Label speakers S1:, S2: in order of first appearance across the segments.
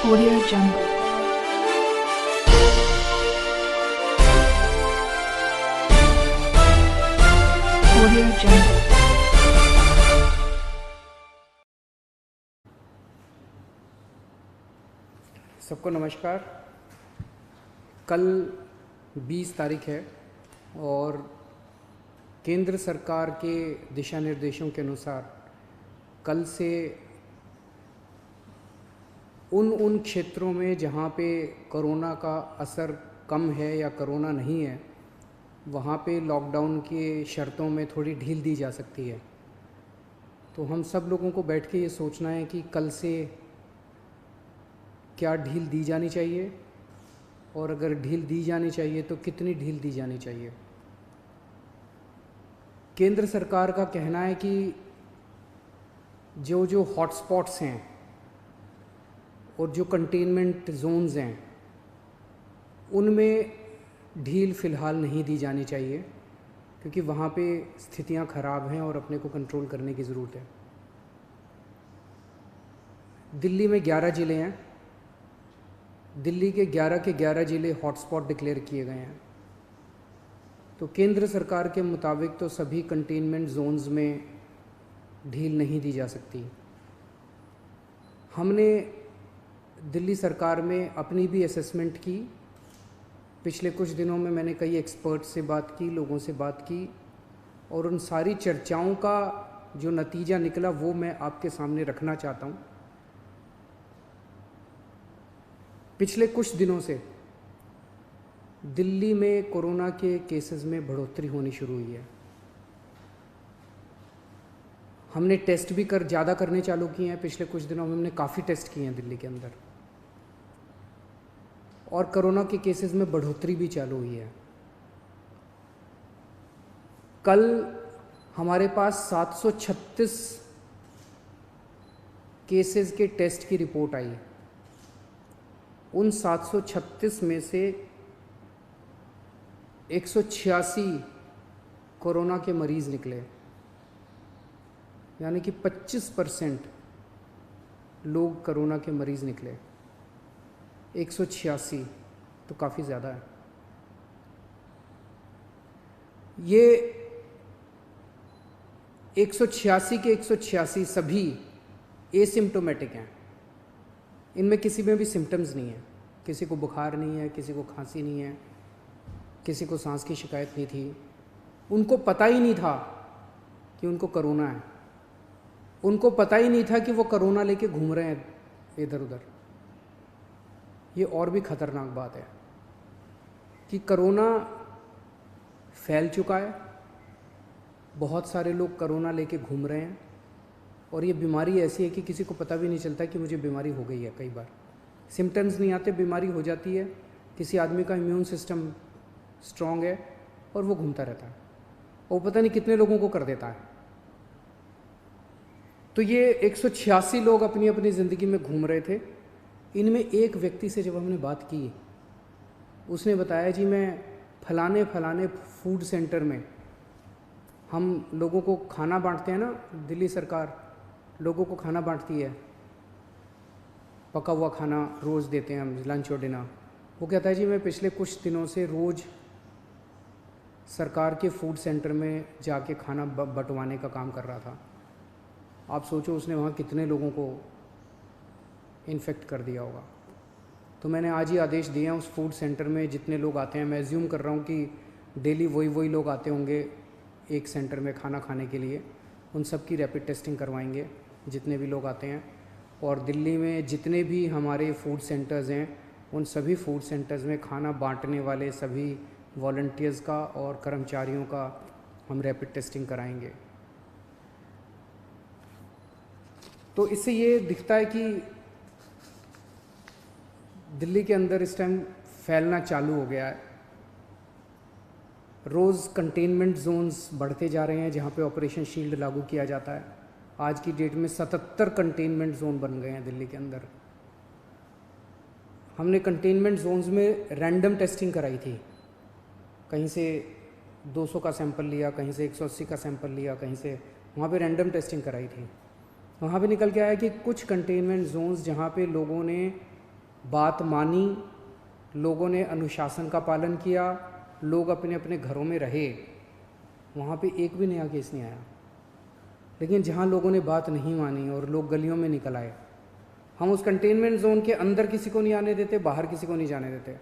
S1: Audio Jungle. Audio Jungle.
S2: सबको नमस्कार। कल 20 तारीख है और केंद्र सरकार के दिशा निर्देशों के अनुसार कल से उन क्षेत्रों में जहाँ पे कोरोना का असर कम है या कोरोना नहीं है, वहाँ पे लॉकडाउन के शर्तों में थोड़ी ढील दी जा सकती है। तो हम सब लोगों को बैठ के ये सोचना है कि कल से क्या ढील दी जानी चाहिए और अगर ढील दी जानी चाहिए तो कितनी ढील दी जानी चाहिए। केंद्र सरकार का कहना है कि जो हॉटस्पॉट्स हैं और जो कंटेनमेंट जोन्स हैं उनमें ढील फ़िलहाल नहीं दी जानी चाहिए, क्योंकि वहाँ पे स्थितियाँ ख़राब हैं और अपने को कंट्रोल करने की ज़रूरत है। दिल्ली में 11 ज़िले हैं। दिल्ली के 11 ज़िले हॉटस्पॉट डिक्लेयर किए गए हैं। तो केंद्र सरकार के मुताबिक तो सभी कंटेनमेंट जोन्स में ढील नहीं दी जा सकती। हमने दिल्ली सरकार में अपनी भी असेसमेंट की। पिछले कुछ दिनों में मैंने कई एक्सपर्ट से बात की, लोगों से बात की, और उन सारी चर्चाओं का जो नतीजा निकला वो मैं आपके सामने रखना चाहता हूँ। पिछले कुछ दिनों से दिल्ली में कोरोना के केसेस में बढ़ोतरी होनी शुरू हुई है। हमने टेस्ट भी ज़्यादा करने चालू किए हैं। पिछले कुछ दिनों में हमने काफ़ी टेस्ट किए हैं दिल्ली के अंदर, और कोरोना के केसेस में बढ़ोतरी भी चालू हुई है। कल हमारे पास 736 केसेस के टेस्ट की रिपोर्ट आई। उन 736 में से 186 कोरोना के मरीज़ निकले, यानी कि 25% लोग कोरोना के मरीज़ निकले। 186 तो काफ़ी ज़्यादा है। ये 186 के 186 सभी एसिम्प्टोमेटिक हैं। इनमें किसी में भी सिम्टम्स नहीं है। किसी को बुखार नहीं है, किसी को खांसी नहीं है, किसी को सांस की शिकायत नहीं थी। उनको पता ही नहीं था कि उनको कोरोना है। उनको पता ही नहीं था कि वो कोरोना लेके घूम रहे हैं इधर उधर। ये और भी ख़तरनाक बात है कि कोरोना फैल चुका है। बहुत सारे लोग कोरोना लेके घूम रहे हैं, और ये बीमारी ऐसी है कि किसी को पता भी नहीं चलता कि मुझे बीमारी हो गई है। कई बार सिम्टम्स नहीं आते, बीमारी हो जाती है। किसी आदमी का इम्यून सिस्टम स्ट्रॉन्ग है और वो घूमता रहता है, और पता नहीं कितने लोगों को कर देता है। तो ये 186 लोग अपनी अपनी ज़िंदगी में घूम रहे थे। इनमें एक व्यक्ति से जब हमने बात की, उसने बताया जी मैं फलाने फूड सेंटर में, हम लोगों को खाना बांटते हैं ना, दिल्ली सरकार लोगों को खाना बांटती है, पका हुआ खाना रोज़ देते हैं हम, लंच और डिनर। वो कहता है जी मैं पिछले कुछ दिनों से रोज़ सरकार के फूड सेंटर में जाके खाना बंटवाने का काम कर रहा था। आप सोचो उसने वहाँ कितने लोगों को इन्फेक्ट कर दिया होगा। तो मैंने आज ही आदेश दिए हैं उस फूड सेंटर में जितने लोग आते हैं, मैं एज्यूम कर रहा हूँ कि डेली वही लोग आते होंगे एक सेंटर में खाना खाने के लिए, उन सब की रैपिड टेस्टिंग करवाएंगे जितने भी लोग आते हैं। और दिल्ली में जितने भी हमारे फूड सेंटर्स हैं, उन सभी फूड सेंटर्स में खाना बांटने वाले सभी वॉलंटियर्स का और कर्मचारियों का हम रैपिड टेस्टिंग कराएंगे। तो इससे ये दिखता है कि दिल्ली के अंदर इस टाइम फैलना चालू हो गया है। रोज़ कंटेनमेंट जोन्स बढ़ते जा रहे हैं जहाँ पे ऑपरेशन शील्ड लागू किया जाता है। आज की डेट में 77 कंटेनमेंट जोन बन गए हैं दिल्ली के अंदर। हमने कंटेनमेंट जोन्स में रैंडम टेस्टिंग कराई थी। कहीं से 200 का सैंपल लिया, कहीं से 180 का सैंपल लिया, कहीं से, वहाँ पे रैंडम टेस्टिंग कराई थी। वहाँ पे निकल के आया कि कुछ कंटेनमेंट जोन्स जहाँ पे लोगों ने बात मानी, लोगों ने अनुशासन का पालन किया, लोग अपने अपने घरों में रहे, वहाँ पे एक भी नया केस नहीं आया। लेकिन जहाँ लोगों ने बात नहीं मानी और लोग गलियों में निकल आए, हम उस कंटेनमेंट जोन के अंदर किसी को नहीं आने देते, बाहर किसी को नहीं जाने देते,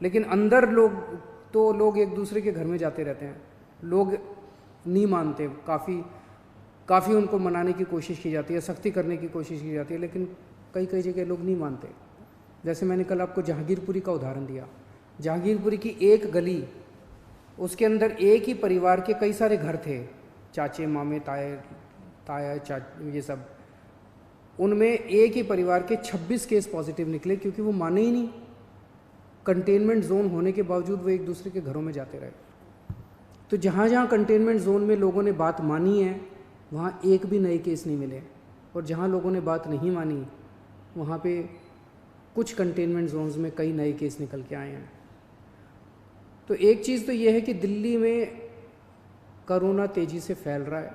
S2: लेकिन अंदर लोग एक दूसरे के घर में जाते रहते हैं। लोग नहीं मानते, काफ़ी उनको मनाने की कोशिश की जाती है, सख्ती करने की कोशिश की जाती है, लेकिन कई जगह लोग नहीं मानते। जैसे मैंने कल आपको जहांगीरपुरी का उदाहरण दिया। जहांगीरपुरी की एक गली, उसके अंदर एक ही परिवार के कई सारे घर थे, चाचे मामे ताया ये सब, उनमें एक ही परिवार के 26 केस पॉजिटिव निकले, क्योंकि वो माने ही नहीं। कंटेनमेंट जोन होने के बावजूद वो एक दूसरे के घरों में जाते रहे। तो जहाँ जहाँ कंटेनमेंट जोन में लोगों ने बात मानी है, वहाँ एक भी नए केस नहीं मिले, और जहाँ लोगों ने बात नहीं मानी, वहाँ पे कुछ कंटेनमेंट जोन्स में कई नए केस निकल के आए हैं। तो एक चीज़ तो ये है कि दिल्ली में कोरोना तेज़ी से फैल रहा है,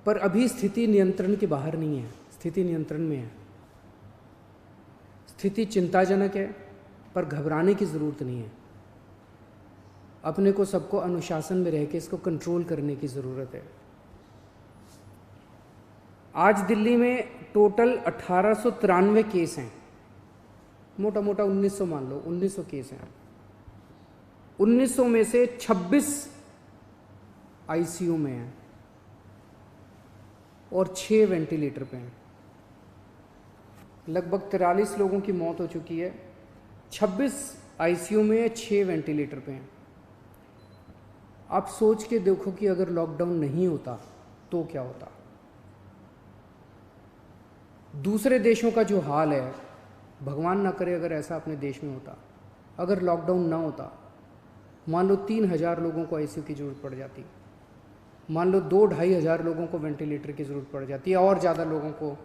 S2: पर अभी स्थिति नियंत्रण के बाहर नहीं है, स्थिति नियंत्रण में है। स्थिति चिंताजनक है, पर घबराने की ज़रूरत नहीं है। अपने को सबको अनुशासन में रह के इसको कंट्रोल करने की ज़रूरत है। आज दिल्ली में टोटल 1893 केस हैं, मोटा मोटा 1900 मान लो, 1900 केस हैं। 1900 में से 26 आईसीयू में हैं और 6 वेंटिलेटर पे हैं। लगभग 43 लोगों की मौत हो चुकी है। 26 आईसीयू में, 6 वेंटिलेटर पे हैं। आप सोच के देखो कि अगर लॉकडाउन नहीं होता तो क्या होता। दूसरे देशों का जो हाल है, भगवान ना करे अगर ऐसा अपने देश में होता, अगर लॉकडाउन ना होता, मान लो 3000 लोगों को आईसीयू की ज़रूरत पड़ जाती, मान लो 2-2.5 हज़ार लोगों को वेंटिलेटर की ज़रूरत पड़ जाती है, और ज़्यादा लोगों को।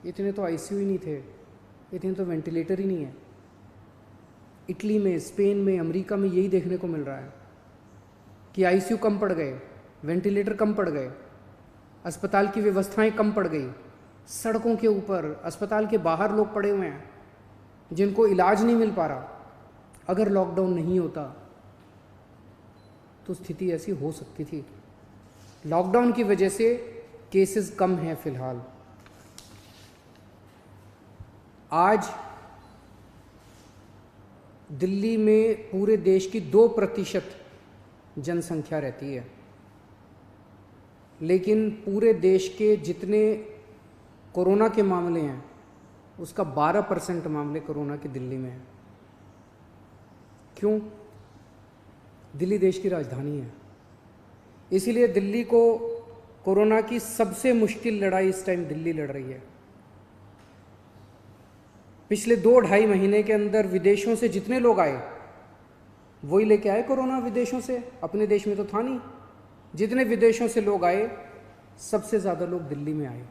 S2: इतने तो आईसीयू ही नहीं थे, इतने तो वेंटिलेटर ही नहीं है। इटली में, स्पेन में, अमेरिका में यही देखने को मिल रहा है कि आईसीयू कम पड़ गए, वेंटिलेटर कम पड़ गए, अस्पताल की व्यवस्थाएं कम पड़ गई। सड़कों के ऊपर, अस्पताल के बाहर लोग पड़े हुए हैं जिनको इलाज नहीं मिल पा रहा। अगर लॉकडाउन नहीं होता तो स्थिति ऐसी हो सकती थी। लॉकडाउन की वजह से केसेस कम हैं फिलहाल। आज दिल्ली में पूरे देश की 2% जनसंख्या रहती है, लेकिन पूरे देश के जितने कोरोना के मामले हैं, उसका 12% मामले कोरोना के दिल्ली में हैं। क्यों? दिल्ली देश की राजधानी है, इसीलिए दिल्ली को कोरोना की सबसे मुश्किल लड़ाई इस टाइम दिल्ली लड़ रही है। पिछले 2-2.5 महीने के अंदर विदेशों से जितने लोग आए, वही लेके आए कोरोना विदेशों से, अपने देश में तो था नहीं। जितने विदेशों से लोग आए, सबसे ज़्यादा लोग दिल्ली में आए,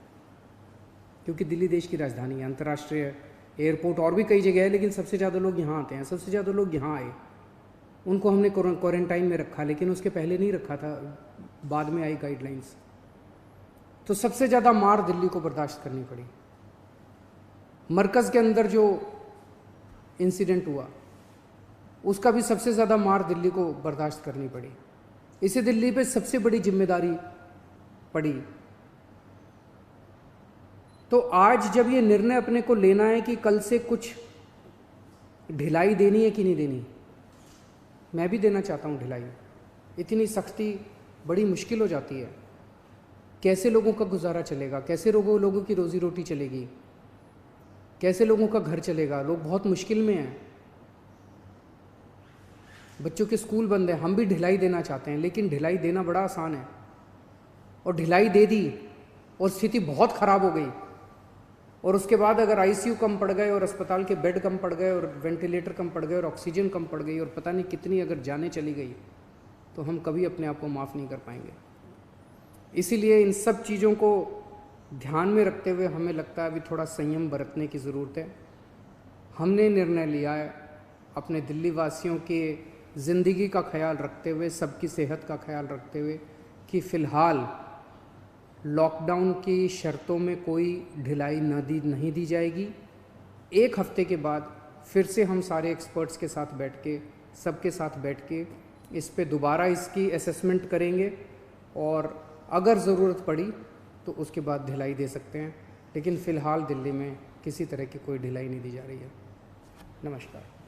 S2: क्योंकि दिल्ली देश की राजधानी है। अंतर्राष्ट्रीय एयरपोर्ट और भी कई जगह है, लेकिन सबसे ज़्यादा लोग यहाँ आते हैं। सबसे ज़्यादा लोग यहाँ आए, उनको हमने क्वारंटाइन में रखा, लेकिन उसके पहले नहीं रखा था, बाद में आई गाइडलाइंस। तो सबसे ज़्यादा मार दिल्ली को बर्दाश्त करनी पड़ी। मरकज़ के अंदर जो इंसिडेंट हुआ, उसका भी सबसे ज़्यादा मार दिल्ली को बर्दाश्त करनी पड़ी। इसे दिल्ली पे सबसे बड़ी जिम्मेदारी पड़ी। तो आज जब ये निर्णय अपने को लेना है कि कल से कुछ ढिलाई देनी है कि नहीं देनी, मैं भी देना चाहता हूँ ढिलाई। इतनी सख्ती बड़ी मुश्किल हो जाती है। कैसे लोगों का गुजारा चलेगा, कैसे लोगों की रोज़ी रोटी चलेगी, कैसे लोगों का घर चलेगा। लोग बहुत मुश्किल में हैं, बच्चों के स्कूल बंद हैं। हम भी ढिलाई देना चाहते हैं, लेकिन ढिलाई देना बड़ा आसान है। और ढिलाई दे दी और स्थिति बहुत ख़राब हो गई, और उसके बाद अगर आईसीयू कम पड़ गए और अस्पताल के बेड कम पड़ गए और वेंटिलेटर कम पड़ गए और ऑक्सीजन कम पड़ गई और पता नहीं कितनी अगर जानें चली गई, तो हम कभी अपने आप को माफ़ नहीं कर पाएंगे। इसीलिए इन सब चीज़ों को ध्यान में रखते हुए हमें लगता है अभी थोड़ा संयम बरतने की ज़रूरत है। हमने निर्णय लिया है अपने दिल्ली वासियों के ज़िंदगी का ख्याल रखते हुए, सबकी सेहत का ख्याल रखते हुए, कि फ़िलहाल लॉकडाउन की शर्तों में कोई ढिलाई नहीं दी जाएगी। एक हफ्ते के बाद फिर से हम सारे एक्सपर्ट्स के साथ बैठ के, सबके साथ बैठ के इस पे दोबारा इसकी असेसमेंट करेंगे और अगर ज़रूरत पड़ी तो उसके बाद ढिलाई दे सकते हैं, लेकिन फ़िलहाल दिल्ली में किसी तरह की कोई ढिलाई नहीं दी जा रही है। नमस्कार।